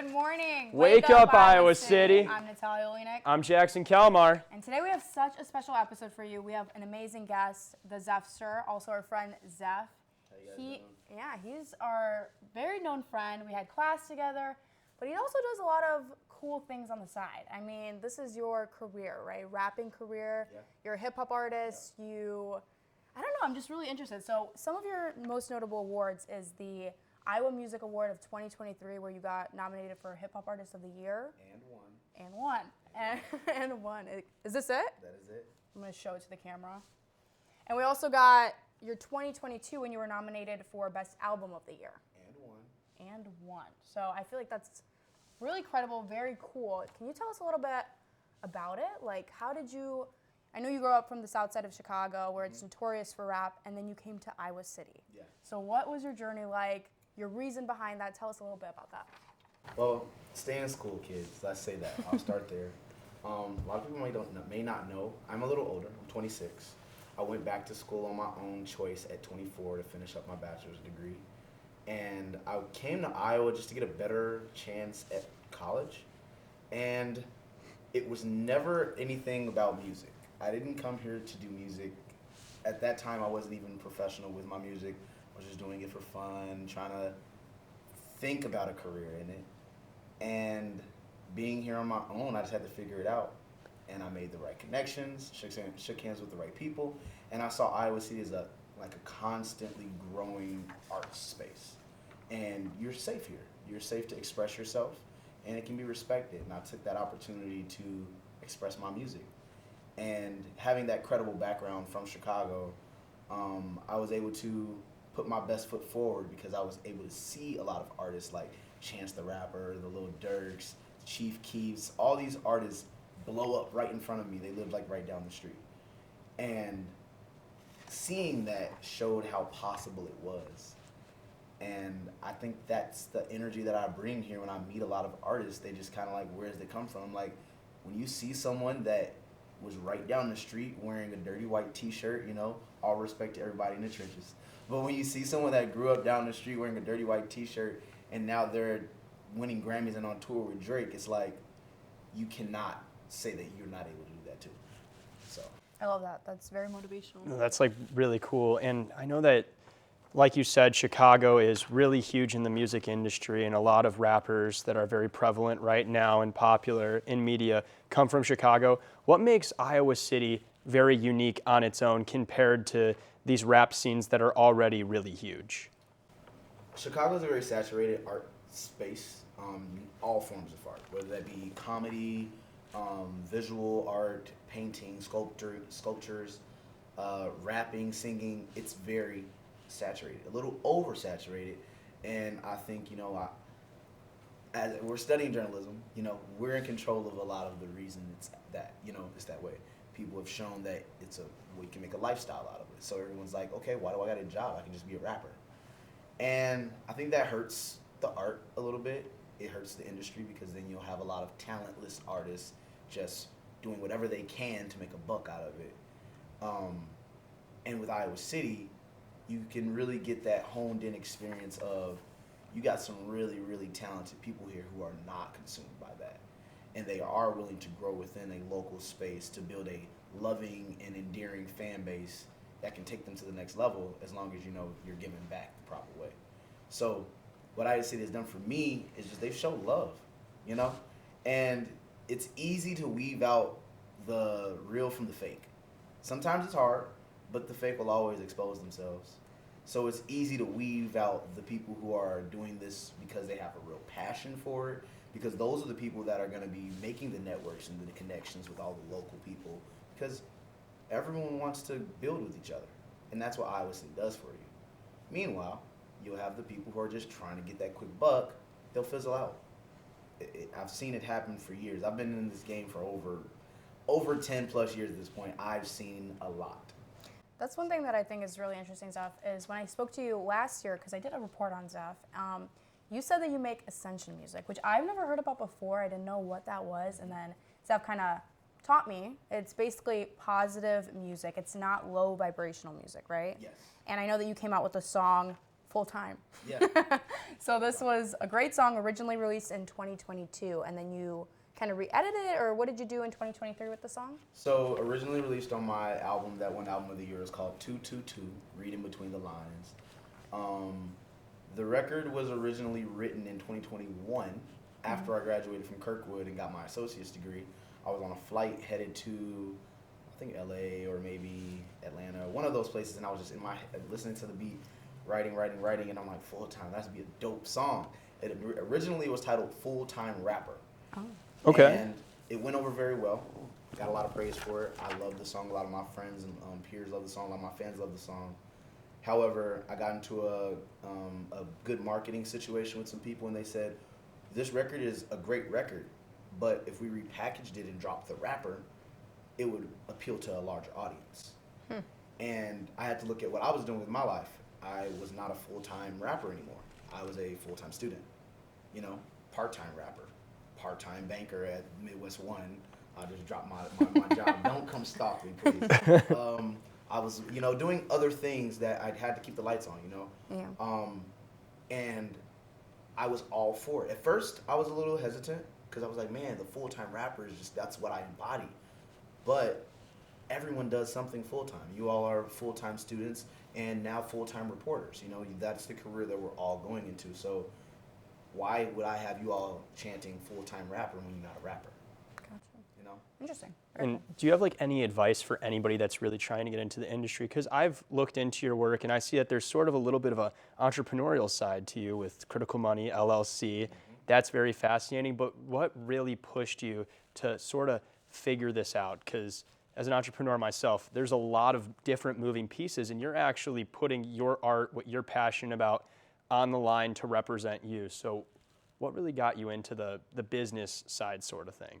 Good morning. Wake up, Iowa City. I'm Natalia Olenek. I'm Jackson Kalmar. And today we have such a special episode for you. We have an amazing guest, TheZeffster, also our friend Zeff. He's our very known friend. We had class together, but he also does a lot of cool things on the side. I mean, this is your career, right? Rapping career. Yeah. You're a hip hop artist. Yeah. I don't know, I'm just really interested. So some of your most notable awards is the Iowa Music Award of 2023, where you got nominated for Hip Hop Artist of the Year. And won. Is this it? That is it. I'm going to show it to the camera. And we also got your 2022 when you were nominated for Best Album of the Year. And won. So I feel like that's really credible, very cool. Can you tell us a little bit about it? Like, how did you... I know you grew up from the south side of Chicago, where it's notorious for rap, and then you came to Iowa City. Yeah. So what was your journey like, your reason behind that? Tell us a little bit about that. Well, stay in school, kids. Let's say that. I'll start there. A lot of people may not know. I'm a little older. I'm 26. I went back to school on my own choice at 24 to finish up my bachelor's degree. And I came to Iowa just to get a better chance at college. And it was never anything about music. I didn't come here to do music. At that time, I wasn't even professional with my music. I was just doing it for fun, trying to think about a career in it. And being here on my own, I just had to figure it out. And I made the right connections, shook hands with the right people, and I saw Iowa City as a constantly growing art space. And you're safe here. You're safe to express yourself, and it can be respected. And I took that opportunity to express my music. And having that credible background from Chicago, I was able to put my best foot forward because I was able to see a lot of artists like Chance the Rapper, the Lil Durks, Chief Keefs, all these artists blow up right in front of me. They lived like right down the street. And seeing that showed how possible it was. And I think that's the energy that I bring here when I meet a lot of artists. They just kind of like, where does it come from? Like, when you see someone that was right down the street wearing a dirty white t-shirt, you know, all respect to everybody in the trenches. But when you see someone that grew up down the street wearing a dirty white t-shirt and now they're winning Grammys and on tour with Drake, it's like, you cannot say that you're not able to do that too. So I love that. That's very motivational. No, that's like really cool. And I know that, like you said, Chicago is really huge in the music industry, and a lot of rappers that are very prevalent right now and popular in media come from Chicago. What makes Iowa City very unique on its own compared to these rap scenes that are already really huge? Chicago is a very saturated art space, all forms of art, whether that be comedy, visual art, painting, sculptures, rapping, singing. It's very saturated, a little oversaturated. And I think, you know, as we're studying journalism, you know, we're in control of a lot of the reason it's that, you know, it's that way. People have shown that we can make a lifestyle out of it. So everyone's like, okay, why do I got a job? I can just be a rapper. And I think that hurts the art a little bit. It hurts the industry because then you'll have a lot of talentless artists just doing whatever they can to make a buck out of it. And with Iowa City, you can really get that honed in experience of, you got some really, really talented people here who are not consumed by that. And they are willing to grow within a local space to build a loving and endearing fan base that can take them to the next level, as long as you know you're giving back the proper way. So what Iowa City has done for me is just they've shown love, you know? And it's easy to weave out the real from the fake. Sometimes it's hard, but the fake will always expose themselves. So it's easy to weave out the people who are doing this because they have a real passion for it, because those are the people that are going to be making the networks and the connections with all the local people, because everyone wants to build with each other. And that's what Iowa City does for you. Meanwhile, you'll have the people who are just trying to get that quick buck. They'll fizzle out. I've seen it happen for years. I've been in this game for over 10 plus years at this point. I've seen a lot. That's one thing that I think is really interesting, Zeff, is when I spoke to you last year, because I did a report on Zeff, you said that you make Ascension music, which I've never heard about before. I didn't know what that was, and then Zeff kind of taught me. It's basically positive music. It's not low vibrational music, right? Yes. And I know that you came out with a song full time. Yeah. So this was a great song, originally released in 2022, and then you kind of re-edited it, or what did you do in 2023 with the song? So originally released on my album, that one album of the year is called 222, Reading Between the Lines. The record was originally written in 2021 after I graduated from Kirkwood and got my associate's degree. I was on a flight headed to, I think LA or maybe Atlanta, one of those places, and I was just in my head listening to the beat, writing, and I'm like, full time, that's be a dope song. It originally was titled Full Time Rapper. Oh. Okay. And it went over very well. Got a lot of praise for it. I love the song. A lot of my friends and peers love the song. A lot of my fans love the song. However, I got into a good marketing situation with some people, and they said, this record is a great record, but if we repackaged it and dropped the rapper, it would appeal to a larger audience. And I had to look at what I was doing with my life. I was not a full-time rapper anymore. I was a full-time student, part-time rapper, part-time banker at Midwest One. I just dropped my job. Don't come stalk me, please. I was, doing other things that I had to keep the lights on, Yeah. And I was all for it. At first, I was a little hesitant because I was like, man, the full-time rapper is just, that's what I embody. But everyone does something full-time. You all are full-time students and now full-time reporters. That's the career that we're all going into. So why would I have you all chanting full-time rapper when you're not a rapper? Gotcha. Interesting. And do you have like any advice for anybody that's really trying to get into the industry? Because I've looked into your work and I see that there's sort of a little bit of a entrepreneurial side to you with Critical Money, LLC. That's very fascinating. But what really pushed you to sort of figure this out? Because as an entrepreneur myself, there's a lot of different moving pieces, and you're actually putting your art, what you're passionate about, on the line to represent you. So what really got you into the business side sort of thing?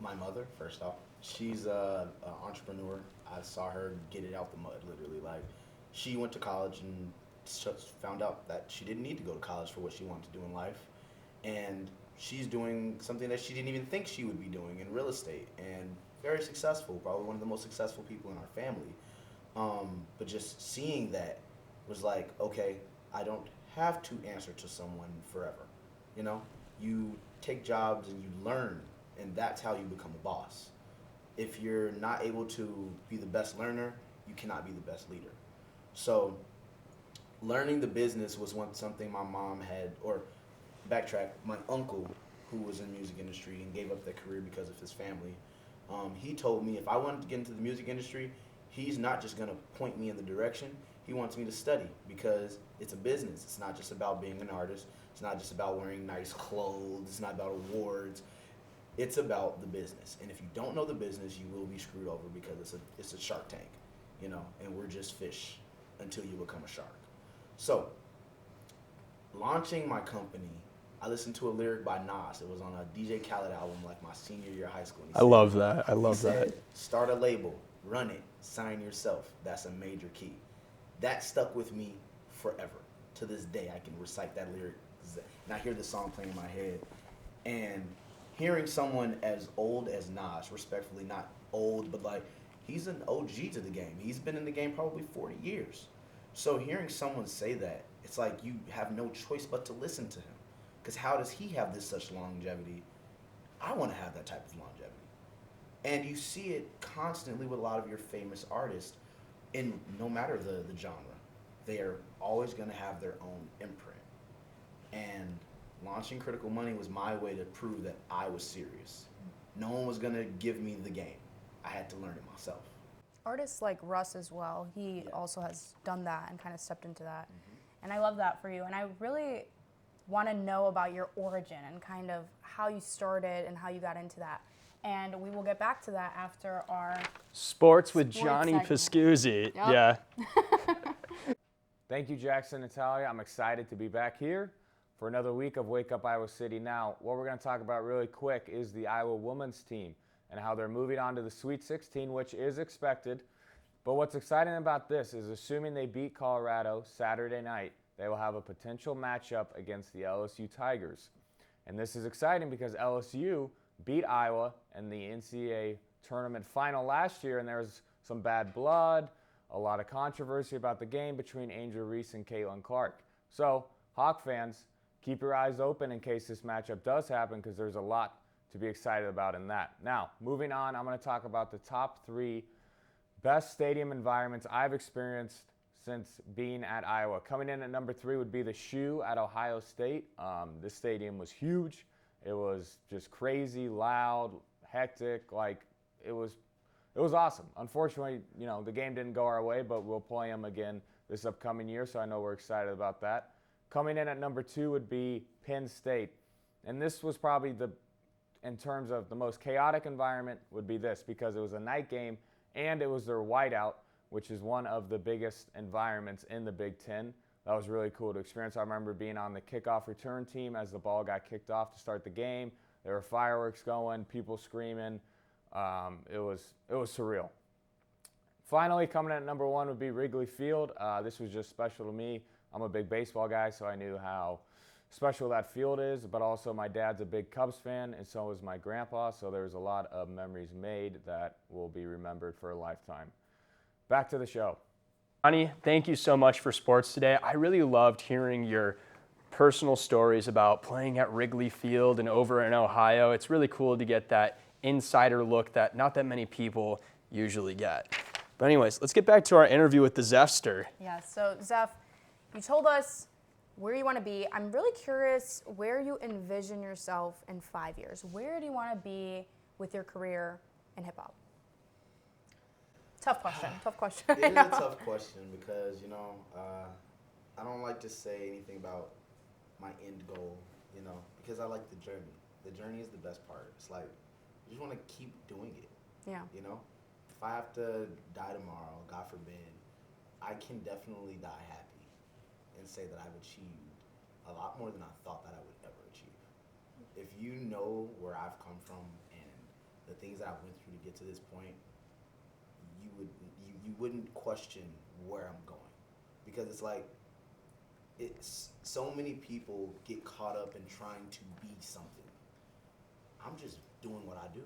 My mother, first off, she's an entrepreneur. I saw her get it out the mud, literally. Like, she went to college and found out that she didn't need to go to college for what she wanted to do in life. And she's doing something that she didn't even think she would be doing in real estate, and very successful, probably one of the most successful people in our family. But just seeing that was like, okay, I don't have to answer to someone forever. You take jobs and you learn, and that's how you become a boss. If you're not able to be the best learner, you cannot be the best leader. So learning the business was something my mom had, or backtrack, my uncle, who was in the music industry and gave up that career because of his family, he told me if I wanted to get into the music industry, he's not just going to point me in the direction. He wants me to study, because it's a business. It's not just about being an artist. It's not just about wearing nice clothes. It's not about awards. It's about the business. And if you don't know the business, you will be screwed over, because it's a shark tank, and we're just fish until you become a shark. So launching my company, I listened to a lyric by Nas. It was on a DJ Khaled album, like my senior year of high school. I love that. I love that. Said, start a label, run it, sign yourself. That's a major key. That stuck with me forever. To this day, I can recite that lyric, and I hear the song playing in my head. And hearing someone as old as Nas, respectfully, not old, but like, he's an OG to the game. He's been in the game probably 40 years. So hearing someone say that, it's like you have no choice but to listen to him. Because how does he have such longevity? I want to have that type of longevity. And you see it constantly with a lot of your famous artists, in no matter the genre. They are always going to have their own imprint. And launching Critical Money was my way to prove that I was serious. No one was going to give me the game. I had to learn it myself. Artists like Russ as well, he also has done that and kind of stepped into that. And I love that for you. And I really want to know about your origin and kind of how you started and how you got into that. And we will get back to that after our Sports with Johnny segment. Pascuzzi. Yep. Yeah. Thank you, Jackson, Natalia. I'm excited to be back here for another week of Wake Up Iowa City. Now, what we're going to talk about really quick is the Iowa women's team and how they're moving on to the Sweet 16, which is expected. But what's exciting about this is, assuming they beat Colorado Saturday night, they will have a potential matchup against the LSU Tigers. And this is exciting because LSU beat Iowa in the NCAA tournament final last year, and there was some bad blood, a lot of controversy about the game between Angel Reese and Caitlin Clark. So, Hawk fans, keep your eyes open in case this matchup does happen, because there's a lot to be excited about in that. Now, moving on, I'm going to talk about the top 3 best stadium environments I've experienced since being at Iowa. Coming in at number 3 would be the Shoe at Ohio State. This stadium was huge. It was just crazy, loud, hectic. Like, it was awesome. Unfortunately, the game didn't go our way, but we'll play them again this upcoming year, so I know we're excited about that. Coming in at number 2 would be Penn State. And this was probably in terms of the most chaotic environment, would be this, because it was a night game and it was their whiteout, which is one of the biggest environments in the Big Ten. That was really cool to experience. I remember being on the kickoff return team as the ball got kicked off to start the game. There were fireworks going, people screaming. It was surreal. Finally, coming in at number 1 would be Wrigley Field. This was just special to me. I'm a big baseball guy, so I knew how special that field is, but also my dad's a big Cubs fan, and so is my grandpa, so there's a lot of memories made that will be remembered for a lifetime. Back to the show. Johnny, thank you so much for sports today. I really loved hearing your personal stories about playing at Wrigley Field and over in Ohio. It's really cool to get that insider look that not that many people usually get. But anyways, let's get back to our interview with TheZeffster. Yeah, so Zeff, you told us where you want to be. I'm really curious where you envision yourself in 5 years. Where do you want to be with your career in hip hop? Tough question. Tough question. It is a tough question because, I don't like to say anything about my end goal, because I like the journey. The journey is the best part. It's like, you just want to keep doing it. Yeah. If I have to die tomorrow, God forbid, I can definitely die happy and say that I've achieved a lot more than I thought that I would ever achieve. If you know where I've come from and the things that I went through to get to this point, you wouldn't question where I'm going, because it's like so many people get caught up in trying to be something. I'm just doing what I do.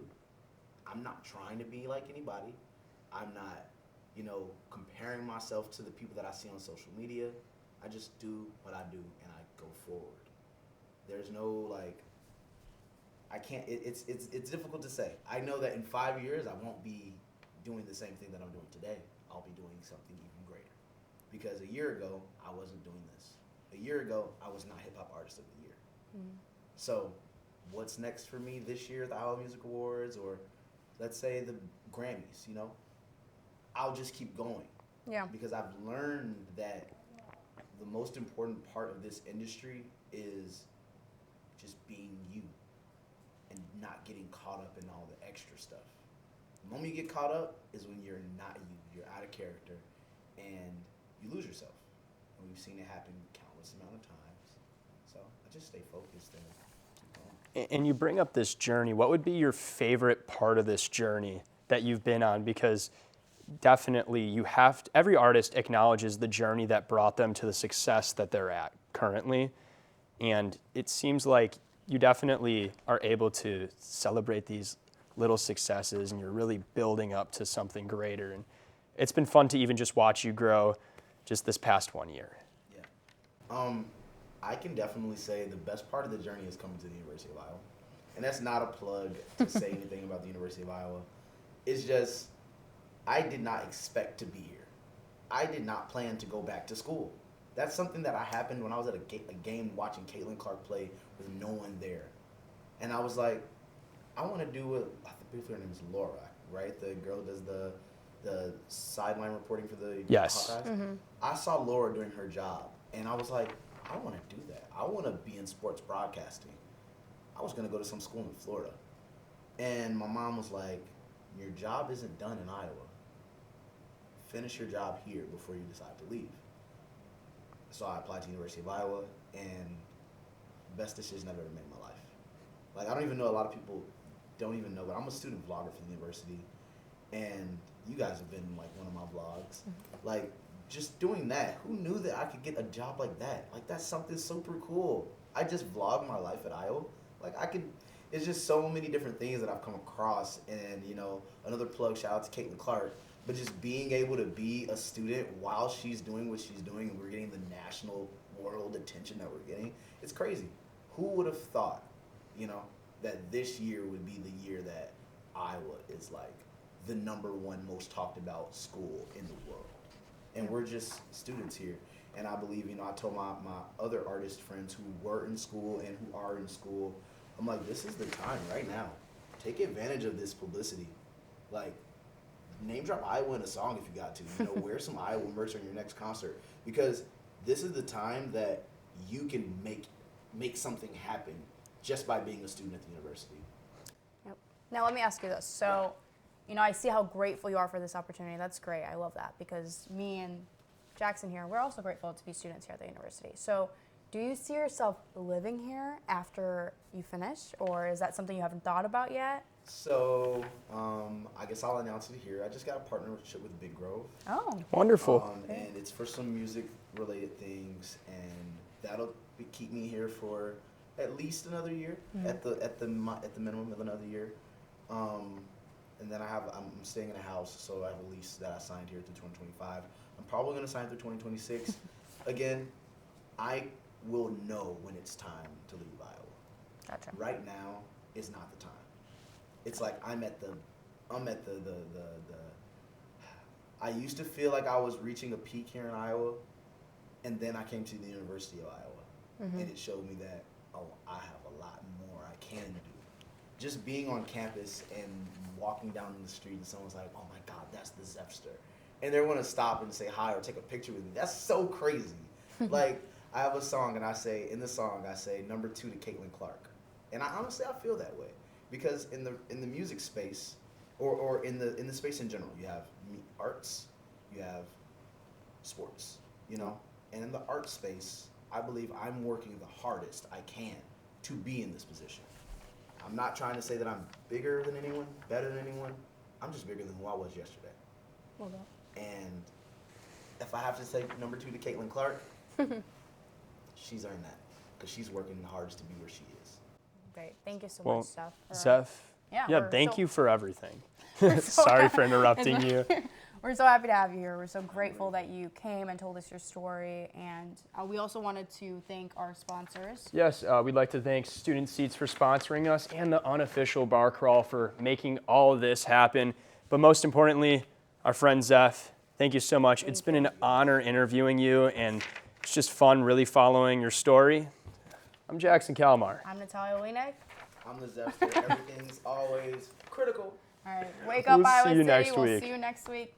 I'm not trying to be like anybody. I'm not, comparing myself to the people that I see on social media. I just do what I do and I go forward. There's no I can't. It's difficult to say. I know that in 5 years I won't be doing the same thing that I'm doing today. I'll be doing something even greater. Because a year ago, I wasn't doing this. A year ago, I was not Hip Hop Artist of the Year. Mm-hmm. So what's next for me this year, the Iowa Music Awards, or let's say the Grammys, I'll just keep going. Yeah. Because I've learned that the most important part of this industry is just being you and not getting caught up in all the extra stuff. The moment you get caught up is when you're not you. You're out of character and you lose yourself. And we've seen it happen countless amount of times. So I just stay focused and keep going. And you bring up this journey. What would be your favorite part of this journey that you've been on? Because definitely every artist acknowledges the journey that brought them to the success that they're at currently. And it seems like you definitely are able to celebrate these little successes and you're really building up to something greater. And it's been fun to even just watch you grow just this past 1 year. Yeah. I can definitely say the best part of the journey is coming to the University of Iowa. And that's not a plug to say anything about the University of Iowa. It's just, I did not expect to be here. I did not plan to go back to school. That's something that happened when I was at a game watching Caitlin Clark play with no one there. And I was like, I want to do what, I think her name is Laura, right? The girl who does the sideline reporting for the Yes. Hawkeyes. Mm-hmm. I saw Laura doing her job, and I was like, I want to do that. I want to be in sports broadcasting. I was going to go to some school in Florida. And my mom was like, your job isn't done in Iowa. Finish your job here before you decide to leave. So I applied to the University of Iowa, and best decision I've ever made in my life. Like, I don't even know, a lot of people don't even know, but I'm a student vlogger for the university, and you guys have been like one of my vlogs. Like, just doing that, who knew that I could get a job like that? Like, that's something super cool. I just vlog my life at Iowa. Like, it's just so many different things that I've come across, and, another plug, shout out to Caitlin Clark. but just being able to be a student while she's doing what she's doing, and we're getting the national world attention that we're getting, it's crazy. Who would have thought, you know, that this year would be the year that Iowa is like the #1 most talked about school in the world. And we're just students here. And I believe, you know, I told my other artist friends who were in school and who are in school, I'm like, this is the time right now. Take advantage of this publicity. Like, name drop Iowa in a song if you got to. You know, wear some Iowa merch on your next concert. Because this is the time that you can make something happen just by being a student at the university. Yep. Now let me ask you this. So, you know, I see how grateful you are for this opportunity. That's great. I love that because me and Jackson here, we're also grateful to be students here at the university. So do you see yourself living here after you finish, or is that something you haven't thought about yet? So, I guess I'll announce it here. I just got a partnership with Big Grove. Oh. Wonderful. And it's for some music-related things, and that'll keep me here for at least another year, at the minimum of another year. And then I'm staying in a house, so I have a lease that I signed here through 2025. I'm probably going to sign through 2026. Again, I will know when it's time to leave Iowa. Gotcha. Right now is not the time. It's like I'm at the I used to feel like I was reaching a peak here in Iowa, and then I came to the University of Iowa, and it showed me that, oh, I have a lot more I can do. Just being on campus and walking down the street and someone's like, oh my God, that's TheZeffster. And they want to stop and say hi or take a picture with me. That's so crazy. Like, I have a song and I say, in the song, I say #2 to Caitlin Clark. And I feel that way. Because in the music space, or in the space in general, you have arts, you have sports, you know? And in the art space, I believe I'm working the hardest I can to be in this position. I'm not trying to say that I'm bigger than anyone, better than anyone. I'm just bigger than who I was yesterday. Well done. And if I have to say #2 to Caitlin Clark, she's earned that because she's working the hardest to be where she is. Great. Thank you so Well, much, Steph. Zeph, Yeah, thank you for everything. so Sorry for interrupting you. We're so happy to have you here. We're so grateful that you came and told us your story. And we also wanted to thank our sponsors. Yes, we'd like to thank Student Seats for sponsoring us and the unofficial bar crawl for making all of this happen. But most importantly, our friend Zeph, thank you so much. It's been an honor interviewing you, and it's just fun really following your story. I'm Jackson Kalmar. I'm Natalia Winek. I'm TheZeffster. Everything's always critical. All right, wake up, We'll see Iowa you City. next We'll week. see you next week.